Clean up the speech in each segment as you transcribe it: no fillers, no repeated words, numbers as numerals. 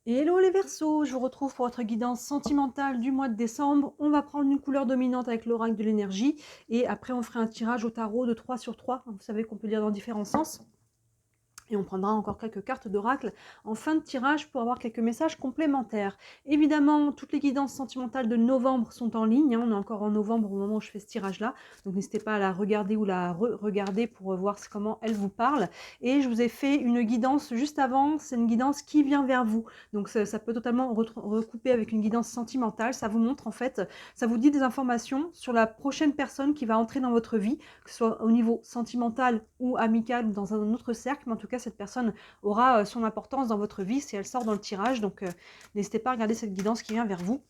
Hello les Verseaux, je vous retrouve pour votre guidance sentimentale du mois de décembre. On va prendre une couleur dominante avec l'oracle de l'énergie et après on fera un tirage au tarot de 3 sur 3. Vous savez qu'on peut lire dans différents sens. Et on prendra encore quelques cartes d'oracle en fin de tirage pour avoir quelques messages complémentaires. Évidemment, toutes les guidances sentimentales de novembre sont en ligne. On est encore en novembre au moment où je fais ce tirage-là. Donc n'hésitez pas à la regarder ou la re-regarder pour voir comment elle vous parle. Et je vous ai fait une guidance juste avant. C'est une guidance qui vient vers vous. Donc ça peut totalement recouper avec une guidance sentimentale. Ça vous montre en fait, ça vous dit des informations sur la prochaine personne qui va entrer dans votre vie, que ce soit au niveau sentimental ou amical ou dans un autre cercle. Mais en tout cas, cette personne aura son importance dans votre vie si elle sort dans le tirage. Donc, n'hésitez pas à regarder cette guidance qui vient vers vous.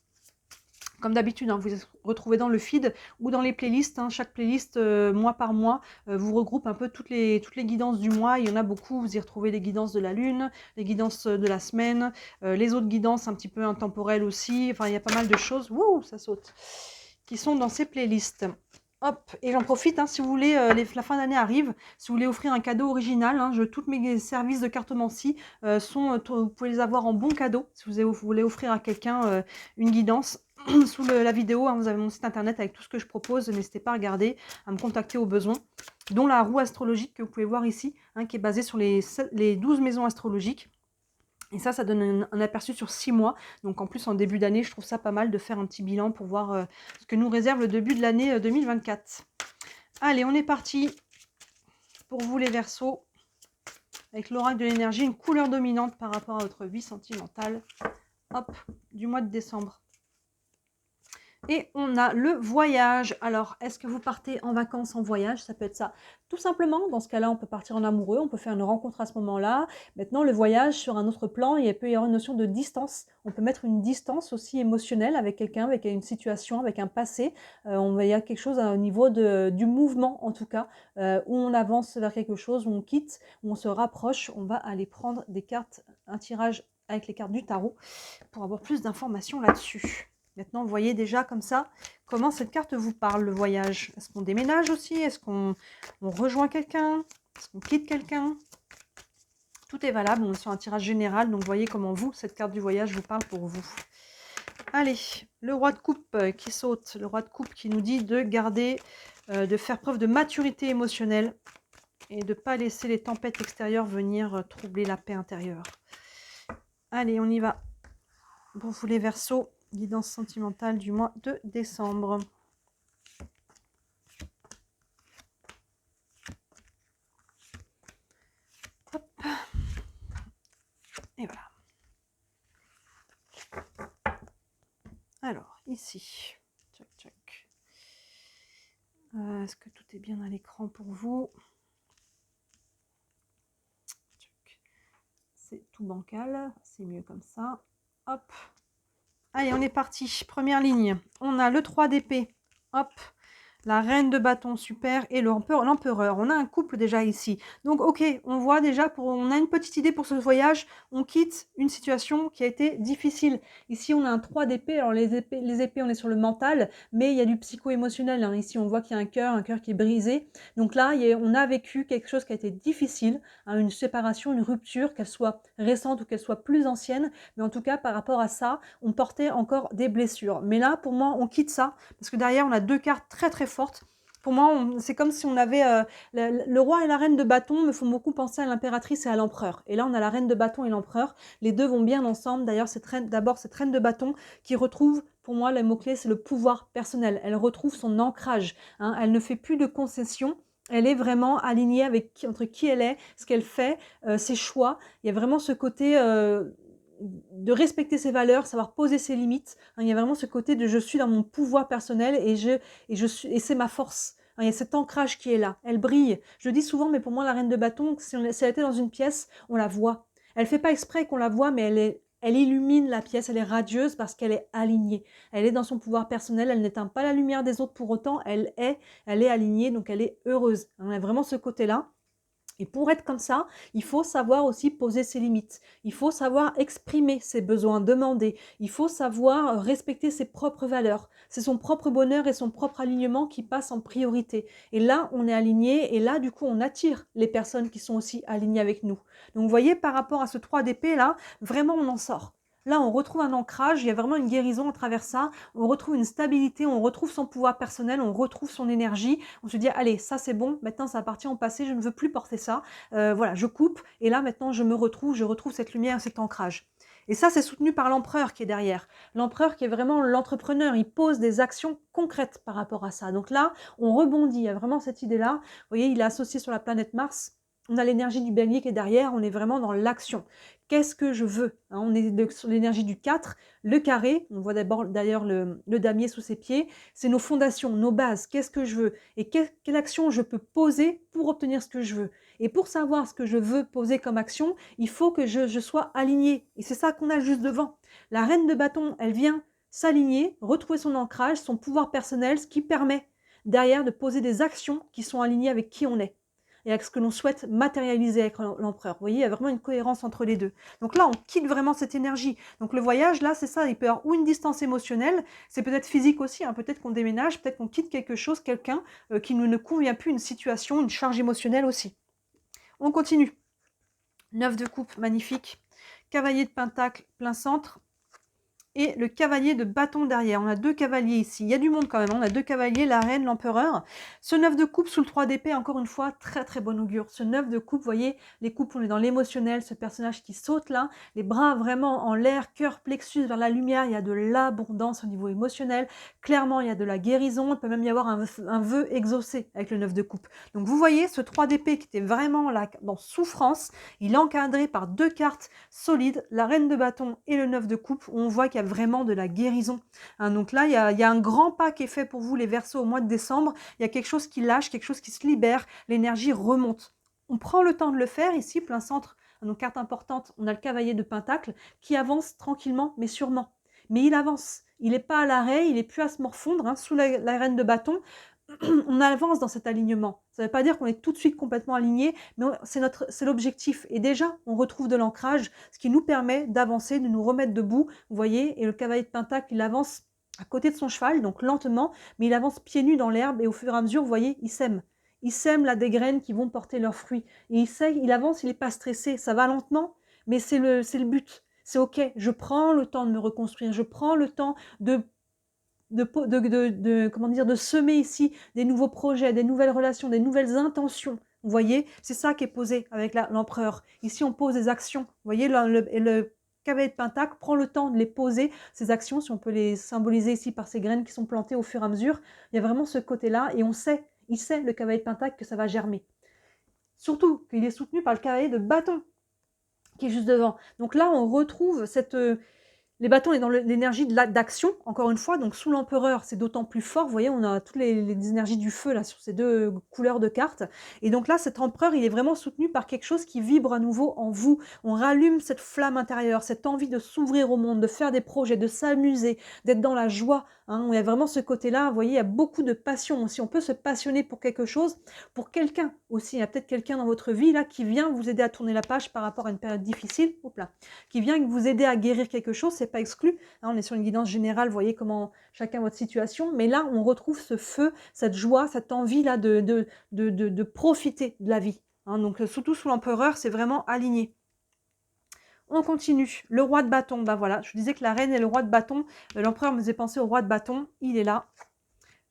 Comme d'habitude, vous retrouvez dans le feed ou dans les playlists. Chaque playlist, mois par mois, vous regroupe un peu toutes les guidances du mois. Il y en a beaucoup. Vous y retrouvez les guidances de la lune, les guidances de la semaine, les autres guidances un petit peu intemporelles aussi. Enfin, il y a pas mal de choses. Wouh, ça saute. Qui sont dans ces playlists. Hop, et j'en profite, si vous voulez, la fin d'année arrive, si vous voulez offrir un cadeau original, tous mes services de cartomancie vous pouvez les avoir en bon cadeau, si vous voulez offrir à quelqu'un une guidance. Sous la vidéo, vous avez mon site internet avec tout ce que je propose, n'hésitez pas à regarder, à me contacter au besoin, dont la roue astrologique que vous pouvez voir ici, qui est basée sur les 12 maisons astrologiques. Et ça donne un aperçu sur 6 mois. Donc en plus, en début d'année, je trouve ça pas mal de faire un petit bilan pour voir ce que nous réserve le début de l'année 2024. Allez, on est parti pour vous les Verseaux. Avec l'oracle de l'énergie, une couleur dominante par rapport à votre vie sentimentale. Hop, du mois de décembre. Et on a le voyage. Alors, est-ce que vous partez en vacances en voyage? Ça peut être ça. Tout simplement, dans ce cas-là, on peut partir en amoureux, on peut faire une rencontre à ce moment-là. Maintenant, le voyage, sur un autre plan, il peut y avoir une notion de distance. On peut mettre une distance aussi émotionnelle avec quelqu'un, avec une situation, avec un passé. Il y a quelque chose au niveau du mouvement, en tout cas, où on avance vers quelque chose, où on quitte, où on se rapproche. On va aller prendre des cartes, un tirage avec les cartes du tarot pour avoir plus d'informations là-dessus. Maintenant, vous voyez déjà comme ça comment cette carte vous parle, le voyage. Est-ce qu'on déménage aussi? Est-ce qu'on rejoint quelqu'un? Est-ce qu'on quitte quelqu'un? Tout est valable, on est sur un tirage général, donc vous voyez comment vous, cette carte du voyage vous parle pour vous. Allez, le roi de coupe qui saute, le roi de coupe qui nous dit de garder, de faire preuve de maturité émotionnelle et de ne pas laisser les tempêtes extérieures venir troubler la paix intérieure. Allez, on y va. Pour vous les Verseaux, guidance sentimentale du mois de décembre. Hop. Et voilà. Alors, ici. Tchac, tchac. Est-ce que tout est bien à l'écran pour vous? C'est tout bancal. C'est mieux comme ça. Hop. Allez, on est parti. Première ligne. On a le 3 d'épée. Hop. La reine de bâton, super, et l'empereur. On a un couple déjà ici. Donc, ok, on voit déjà, on a une petite idée pour ce voyage. On quitte une situation qui a été difficile. Ici, on a un 3 d'épée. Alors, les épées, on est sur le mental, mais il y a du psycho-émotionnel. Ici, on voit qu'il y a un cœur qui est brisé. Donc là, on a vécu quelque chose qui a été difficile, une séparation, une rupture, qu'elle soit récente ou qu'elle soit plus ancienne. Mais en tout cas, par rapport à ça, on portait encore des blessures. Mais là, pour moi, on quitte ça, parce que derrière, on a deux cartes très très fortes. Pour moi, c'est comme si on avait le roi et la reine de bâton me font beaucoup penser à l'impératrice et à l'empereur. Et là, on a la reine de bâton et l'empereur. Les deux vont bien ensemble. D'ailleurs, d'abord cette reine de bâton qui retrouve, pour moi, le mot-clé, c'est le pouvoir personnel. Elle retrouve son ancrage. Elle ne fait plus de concessions. Elle est vraiment alignée entre qui elle est, ce qu'elle fait, ses choix. Il y a vraiment ce côté de respecter ses valeurs, savoir poser ses limites. Il y a vraiment ce côté de je suis dans mon pouvoir personnel et c'est ma force. Il y a cet ancrage qui est là. Elle brille. Je dis souvent, mais pour moi, la reine de bâton, si elle était dans une pièce, on la voit. Elle ne fait pas exprès qu'on la voit, mais elle illumine la pièce, elle est radieuse parce qu'elle est alignée. Elle est dans son pouvoir personnel, elle n'éteint pas la lumière des autres pour autant, elle est alignée, donc elle est heureuse. On a vraiment ce côté-là. Et pour être comme ça, il faut savoir aussi poser ses limites. Il faut savoir exprimer ses besoins, demander. Il faut savoir respecter ses propres valeurs. C'est son propre bonheur et son propre alignement qui passe en priorité. Et là, on est aligné et là, du coup, on attire les personnes qui sont aussi alignées avec nous. Donc, vous voyez, par rapport à ce 3 d'épée là, vraiment, on en sort. Là, on retrouve un ancrage, il y a vraiment une guérison à travers ça. On retrouve une stabilité, on retrouve son pouvoir personnel, on retrouve son énergie. On se dit: «Allez, ça c'est bon, maintenant ça appartient au passé, je ne veux plus porter ça. Voilà, je coupe et là maintenant je retrouve cette lumière, cet ancrage». Et ça, c'est soutenu par l'empereur qui est derrière. L'empereur qui est vraiment l'entrepreneur, il pose des actions concrètes par rapport à ça. Donc là, on rebondit, il y a vraiment cette idée-là. Vous voyez, il est associé sur la planète Mars. On a l'énergie du bélier qui est derrière, on est vraiment dans l'action. Qu'est-ce que je veux, hein? On est sur l'énergie du 4, le carré, on voit d'abord d'ailleurs le damier sous ses pieds, c'est nos fondations, nos bases, qu'est-ce que je veux et quelle action je peux poser pour obtenir ce que je veux. Et pour savoir ce que je veux poser comme action, il faut que je sois alignée. Et c'est ça qu'on a juste devant. La reine de bâton, elle vient s'aligner, retrouver son ancrage, son pouvoir personnel, ce qui permet derrière de poser des actions qui sont alignées avec qui on est et avec ce que l'on souhaite matérialiser avec l'empereur. Vous voyez, il y a vraiment une cohérence entre les deux. Donc là, on quitte vraiment cette énergie. Donc le voyage, là, c'est ça, il peut y avoir ou une distance émotionnelle, c'est peut-être physique aussi, hein, peut-être qu'on déménage, peut-être qu'on quitte quelque chose, quelqu'un qui ne nous convient plus, une situation, une charge émotionnelle aussi. On continue. 9 de coupe, magnifique. Cavalier de pentacle, plein centre. Et le cavalier de bâton derrière. On a 2 cavaliers ici. Il y a du monde quand même. On a 2 cavaliers, la reine, l'empereur. Ce 9 de coupe sous le 3 d'épée, encore une fois, très très bon augure. Ce 9 de coupe, vous voyez, les coupes, on est dans l'émotionnel, ce personnage qui saute là, les bras vraiment en l'air, cœur, plexus vers la lumière. Il y a de l'abondance au niveau émotionnel. Clairement, il y a de la guérison. Il peut même y avoir un vœu exaucé avec le 9 de coupe. Donc vous voyez, ce 3 d'épée qui était vraiment là dans souffrance, il est encadré par 2 cartes solides, la reine de bâton et le 9 de coupe. On voit qu'il y a vraiment de la guérison. Hein, donc là, il y a un grand pas qui est fait pour vous, les Verseaux, au mois de décembre. Il y a quelque chose qui lâche, quelque chose qui se libère. L'énergie remonte. On prend le temps de le faire. Ici, plein centre, donc carte importante, on a le cavalier de pentacle qui avance tranquillement, mais sûrement. Mais il avance. Il n'est pas à l'arrêt, il n'est plus à se morfondre. Hein, sous la reine de bâton, on avance dans cet alignement. Ça ne veut pas dire qu'on est tout de suite complètement aligné, mais c'est l'objectif. Et déjà, on retrouve de l'ancrage, ce qui nous permet d'avancer, de nous remettre debout. Vous voyez, et le cavalier de pentacle, il avance à côté de son cheval, donc lentement, mais il avance pieds nus dans l'herbe, et au fur et à mesure, vous voyez, il sème. Il sème là des graines qui vont porter leurs fruits. Et il avance, il n'est pas stressé. Ça va lentement, mais c'est le but. C'est OK, je prends le temps de me reconstruire, je prends le temps comment dire, de semer ici des nouveaux projets, des nouvelles relations, des nouvelles intentions. Vous voyez, c'est ça qui est posé avec l'empereur. Ici, on pose des actions. Vous voyez, le cavalier de pentacle prend le temps de les poser, ces actions, si on peut les symboliser ici par ces graines qui sont plantées au fur et à mesure. Il y a vraiment ce côté-là, et il sait, le cavalier de pentacle, que ça va germer. Surtout qu'il est soutenu par le cavalier de bâton, qui est juste devant. Donc là, on retrouve les bâtons est dans l'énergie d'action, encore une fois, donc sous l'empereur, c'est d'autant plus fort. Vous voyez, on a toutes les énergies du feu là sur ces 2 couleurs de cartes. Et donc là, cet empereur, il est vraiment soutenu par quelque chose qui vibre à nouveau en vous. On rallume cette flamme intérieure, cette envie de s'ouvrir au monde, de faire des projets, de s'amuser, d'être dans la joie. Hein. Il y a vraiment ce côté-là, vous voyez, il y a beaucoup de passion aussi. On peut se passionner pour quelque chose, pour quelqu'un aussi. Il y a peut-être quelqu'un dans votre vie là qui vient vous aider à tourner la page par rapport à une période difficile. Hop là. Qui vient vous aider à guérir quelque chose, c'est pas exclu. Hein, on est sur une guidance générale, vous voyez comment chacun votre situation, mais là on retrouve ce feu, cette joie, cette envie là de profiter de la vie. Hein, donc surtout sous l'empereur, c'est vraiment aligné. On continue. Le roi de bâton, bah voilà, je vous disais que la reine et le roi de bâton, l'empereur me faisait penser au roi de bâton, il est là.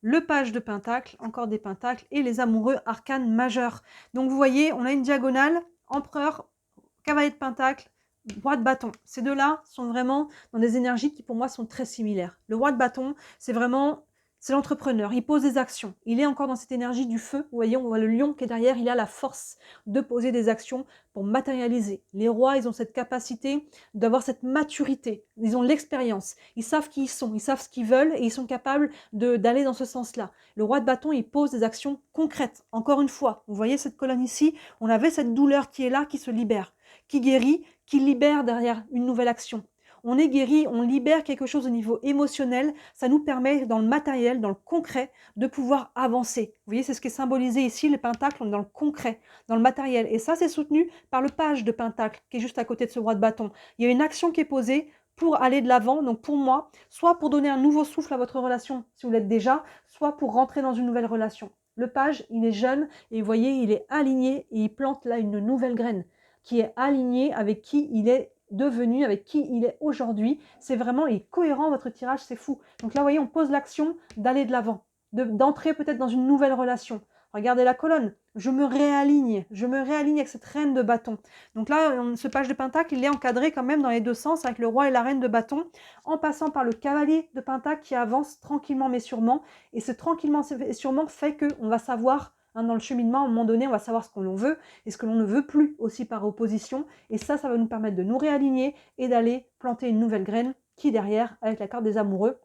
Le page de pentacle, encore des pentacles, et les amoureux arcanes majeurs. Donc vous voyez, on a une diagonale, empereur, cavalier de pentacle, roi de bâton. Ces deux-là sont vraiment dans des énergies qui pour moi sont très similaires. Le roi de bâton, c'est l'entrepreneur, il pose des actions. Il est encore dans cette énergie du feu. Vous voyez, on voit le lion qui est derrière, il a la force de poser des actions pour matérialiser. Les rois, ils ont cette capacité d'avoir cette maturité. Ils ont l'expérience. Ils savent qui ils sont, ils savent ce qu'ils veulent et ils sont capables d'aller dans ce sens-là. Le roi de bâton, il pose des actions concrètes. Encore une fois, vous voyez cette colonne ici, on avait cette douleur qui est là, qui se libère, qui guérit, qui libère derrière une nouvelle action. On est guéri, on libère quelque chose au niveau émotionnel, ça nous permet dans le matériel, dans le concret, de pouvoir avancer. Vous voyez, c'est ce qui est symbolisé ici, les pentacles, on est dans le concret, dans le matériel. Et ça, c'est soutenu par le page de pentacle, qui est juste à côté de ce roi de bâton. Il y a une action qui est posée pour aller de l'avant, donc pour moi, soit pour donner un nouveau souffle à votre relation, si vous l'êtes déjà, soit pour rentrer dans une nouvelle relation. Le page, il est jeune, et vous voyez, il est aligné, et il plante là une nouvelle graine, qui est alignée avec qui il est devenu, avec qui il est aujourd'hui. C'est vraiment, il est cohérent votre tirage, c'est fou. Donc là, vous voyez, on pose l'action d'aller de l'avant, d'entrer peut-être dans une nouvelle relation. Regardez la colonne, je me réaligne avec cette reine de bâton. Donc là, ce page de pentacle, il est encadré quand même dans les deux sens avec le roi et la reine de bâton, en passant par le cavalier de pentacle qui avance tranquillement mais sûrement. Et ce tranquillement et sûrement fait qu'on va savoir, hein, dans le cheminement, à un moment donné, on va savoir ce que l'on veut et ce que l'on ne veut plus aussi par opposition. Et ça va nous permettre de nous réaligner et d'aller planter une nouvelle graine qui derrière, avec la carte des amoureux,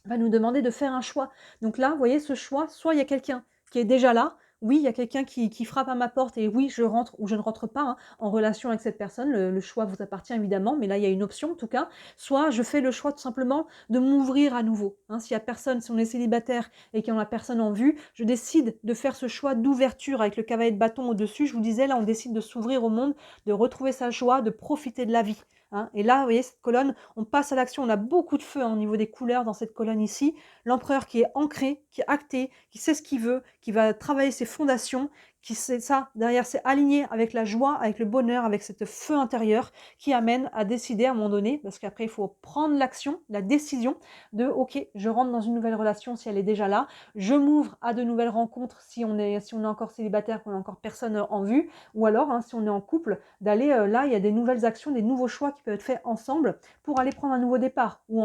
va nous demander de faire un choix. Donc là, vous voyez, ce choix, soit il y a quelqu'un qui est déjà là, oui, il y a quelqu'un qui frappe à ma porte et oui, je rentre ou je ne rentre pas, hein, en relation avec cette personne. Le choix vous appartient évidemment, mais là, il y a une option en tout cas. Soit je fais le choix tout simplement de m'ouvrir à nouveau. Hein. S'il y a personne, si on est célibataire et qu'on n'a personne en vue, je décide de faire ce choix d'ouverture avec le cavalier de bâton au-dessus. Je vous disais, là, on décide de s'ouvrir au monde, de retrouver sa joie, de profiter de la vie. Hein. Et là, vous voyez, cette colonne, on passe à l'action. On a beaucoup de feu, hein, au niveau des couleurs dans cette colonne ici. L'empereur qui est ancré, qui est acté, qui sait ce qu'il veut, qui va travailler ses fondations, qui sait ça, derrière, c'est aligné avec la joie, avec le bonheur, avec ce feu intérieur qui amène à décider à un moment donné, parce qu'après, il faut prendre l'action, la décision de « Ok, je rentre dans une nouvelle relation si elle est déjà là. Je m'ouvre à de nouvelles rencontres si on est encore célibataire, qu'on n'a encore personne en vue. Ou alors, hein, si on est en couple, d'aller là, il y a des nouvelles actions, des nouveaux choix qui peuvent être faits ensemble pour aller prendre un nouveau départ ou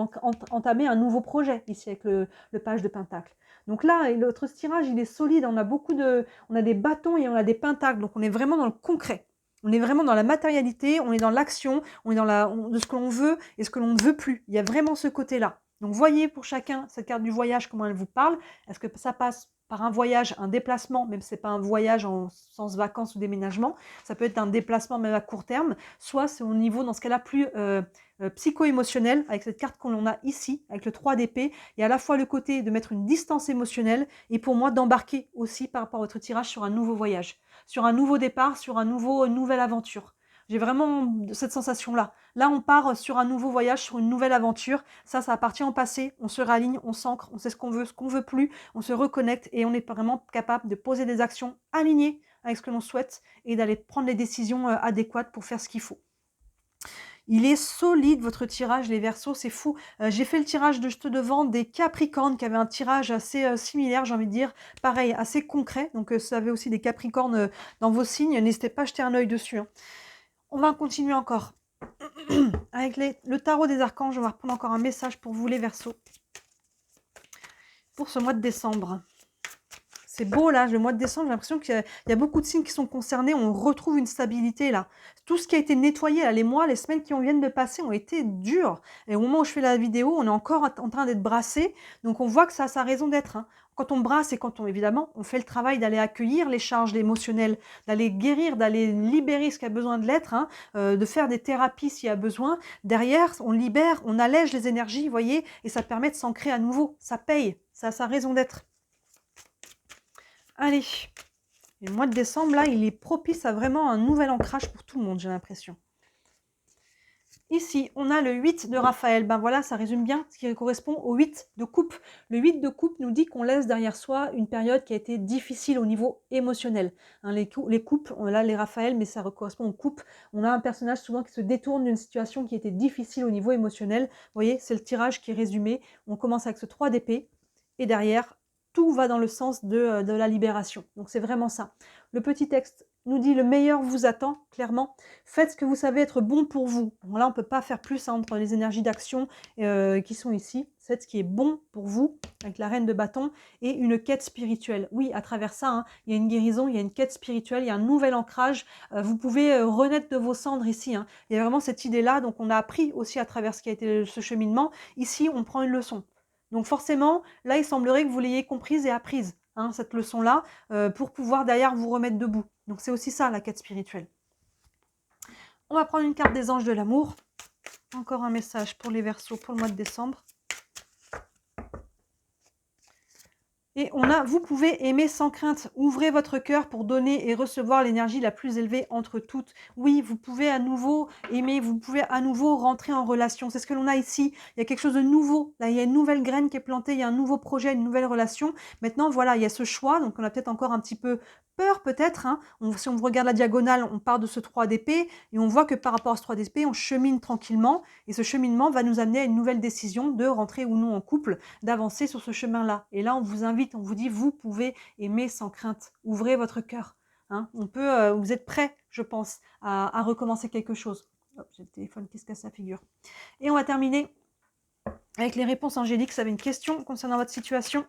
entamer un nouveau projet, ici avec le page de pentacle. Donc là, notre tirage, il est solide. On a des bâtons et on a des pentacles. Donc on est vraiment dans le concret. On est vraiment dans la matérialité, on est dans l'action, on est dans de ce que l'on veut et ce que l'on ne veut plus. Il y a vraiment ce côté-là. Donc voyez pour chacun cette carte du voyage, comment elle vous parle. Est-ce que ça passe par un voyage, un déplacement, même si ce n'est pas un voyage en sens vacances ou déménagement, ça peut être un déplacement même à court terme, soit c'est au niveau, dans ce cas-là, plus psycho-émotionnel, avec cette carte qu'on a ici, avec le 3 d'épée, il y a à la fois le côté de mettre une distance émotionnelle, et pour moi d'embarquer aussi par rapport à votre tirage sur un nouveau voyage, sur un nouveau départ, sur une nouvelle aventure. J'ai vraiment cette sensation-là. Là, on part sur un nouveau voyage, sur une nouvelle aventure. Ça appartient au passé. On se réaligne, on s'ancre, on sait ce qu'on veut plus. On se reconnecte et on est vraiment capable de poser des actions alignées avec ce que l'on souhaite et d'aller prendre les décisions adéquates pour faire ce qu'il faut. Il est solide votre tirage, les Verseaux, c'est fou. J'ai fait le tirage de juste devant des Capricornes qui avaient un tirage assez similaire, j'ai envie de dire. Pareil, assez concret. Donc, si vous avez aussi des Capricornes dans vos signes, n'hésitez pas à jeter un œil dessus. Hein. On va continuer encore. Avec le tarot des archanges, on va reprendre encore un message pour vous, les Verseaux. Pour ce mois de décembre. C'est beau là, le mois de décembre, j'ai l'impression qu'il y a beaucoup de signes qui sont concernés, on retrouve une stabilité là. Tout ce qui a été nettoyé, là, les mois, les semaines qui viennent de passer ont été durs. Et au moment où je fais la vidéo, on est encore en train d'être brassé, donc on voit que ça a sa raison d'être. Hein. Quand on brasse et quand évidemment, on fait le travail d'aller accueillir les charges émotionnelles, d'aller guérir, d'aller libérer ce qui a besoin de l'être, hein, de faire des thérapies s'il y a besoin. Derrière, on libère, on allège les énergies, vous voyez, et ça permet de s'ancrer à nouveau. Ça paye, ça a sa raison d'être. Allez, le mois de décembre, là, il est propice à vraiment un nouvel ancrage pour tout le monde, j'ai l'impression. Ici, on a le 8 de Raphaël. Ben voilà, ça résume bien ce qui correspond au 8 de coupe. Le 8 de coupe nous dit qu'on laisse derrière soi une période qui a été difficile au niveau émotionnel. Hein, les coupes, là, les Raphaël, mais ça correspond aux coupes. On a un personnage souvent qui se détourne d'une situation qui était difficile au niveau émotionnel. Vous voyez, c'est le tirage qui est résumé. On commence avec ce 3 d'épée et derrière, tout va dans le sens de la libération. Donc c'est vraiment ça. Le petit texte nous dit « Le meilleur vous attend », clairement. Faites ce que vous savez être bon pour vous. Bon, là, on ne peut pas faire plus entre les énergies d'action qui sont ici. Faites ce qui est bon pour vous, avec la reine de bâton, et une quête spirituelle. Oui, à travers ça, hein, il y a une guérison, il y a une quête spirituelle, il y a un nouvel ancrage. Vous pouvez renaître de vos cendres ici. Hein. Il y a vraiment cette idée-là. Donc, on a appris aussi à travers ce qui a été ce cheminement. Ici, on prend une leçon. Donc forcément, là, il semblerait que vous l'ayez comprise et apprise, hein, cette leçon-là, pour pouvoir derrière vous remettre debout. Donc c'est aussi ça, la quête spirituelle. On va prendre une carte des anges de l'amour. Encore un message pour les Verseaux pour le mois de décembre. Et on a « Vous pouvez aimer sans crainte. Ouvrez votre cœur pour donner et recevoir l'énergie la plus élevée entre toutes. » Oui, vous pouvez à nouveau aimer, vous pouvez à nouveau rentrer en relation. C'est ce que l'on a ici. Il y a quelque chose de nouveau. Là, il y a une nouvelle graine qui est plantée, il y a un nouveau projet, une nouvelle relation. Maintenant, voilà, il y a ce choix. Donc, on a peut-être encore un petit peu peur peut-être, hein. Si on regarde la diagonale, on part de ce 3 d'épée et on voit que par rapport à ce 3 d'épée, on chemine tranquillement et ce cheminement va nous amener à une nouvelle décision de rentrer ou non en couple, d'avancer sur ce chemin-là. Et là, on vous invite, on vous dit, vous pouvez aimer sans crainte. Ouvrez votre cœur. Hein. Vous êtes prêts, je pense, à recommencer quelque chose. Hop, j'ai le téléphone qui se casse la figure. Et on va terminer avec les réponses angéliques. Ça avait une question concernant votre situation.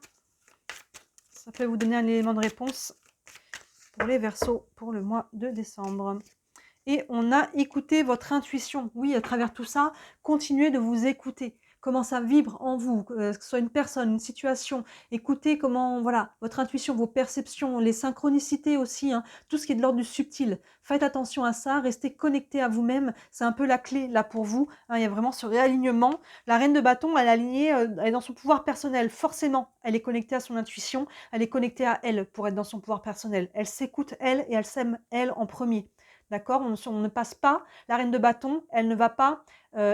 Ça peut vous donner un élément de réponse pour les Verseaux pour le mois de décembre. Et on a écouté votre intuition. Oui, à travers tout ça, continuez de vous écouter. Comment ça vibre en vous, que ce soit une personne, une situation. Écoutez comment, voilà, votre intuition, vos perceptions, les synchronicités aussi, hein, tout ce qui est de l'ordre du subtil. Faites attention à ça, restez connectés à vous-même. C'est un peu la clé là pour vous. Hein, il y a vraiment ce réalignement. La reine de bâton, elle est alignée, elle est dans son pouvoir personnel. Forcément, elle est connectée à son intuition, elle est connectée à elle pour être dans son pouvoir personnel. Elle s'écoute elle et elle s'aime elle en premier. D'accord, on ne passe pas, la reine de bâton, elle ne va pas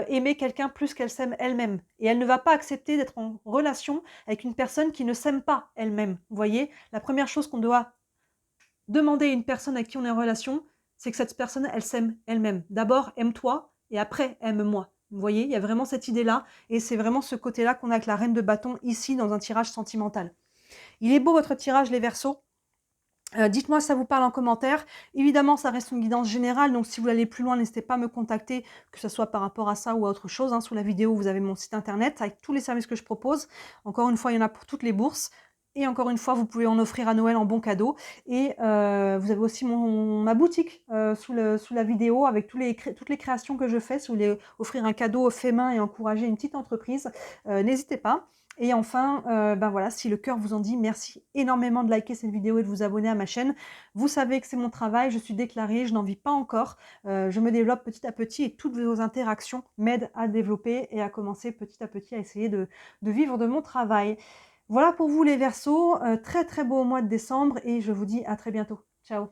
aimer quelqu'un plus qu'elle s'aime elle-même. Et elle ne va pas accepter d'être en relation avec une personne qui ne s'aime pas elle-même. Vous voyez, la première chose qu'on doit demander à une personne avec qui on est en relation, c'est que cette personne, elle s'aime elle-même. D'abord, aime-toi et après, aime-moi. Vous voyez, il y a vraiment cette idée-là et c'est vraiment ce côté-là qu'on a avec la reine de bâton ici dans un tirage sentimental. Il est beau votre tirage, les Verseaux. Dites-moi si ça vous parle en commentaire. Évidemment, ça reste une guidance générale, donc si vous voulez aller plus loin, n'hésitez pas à me contacter, que ce soit par rapport à ça ou à autre chose. Hein. Sous la vidéo, vous avez mon site internet avec tous les services que je propose. Encore une fois, il y en a pour toutes les bourses. Et encore une fois, vous pouvez en offrir à Noël en bon cadeau. Et vous avez aussi ma boutique sous la vidéo avec toutes les créations que je fais. Si vous voulez offrir un cadeau fait main et encourager une petite entreprise, n'hésitez pas. Et enfin, ben voilà, si le cœur vous en dit, merci énormément de liker cette vidéo et de vous abonner à ma chaîne. Vous savez que c'est mon travail, je suis déclarée, je n'en vis pas encore. Je me développe petit à petit et toutes vos interactions m'aident à développer et à commencer petit à petit à essayer de vivre de mon travail. Voilà pour vous les Verseaux, très très beau mois de décembre et je vous dis à très bientôt. Ciao.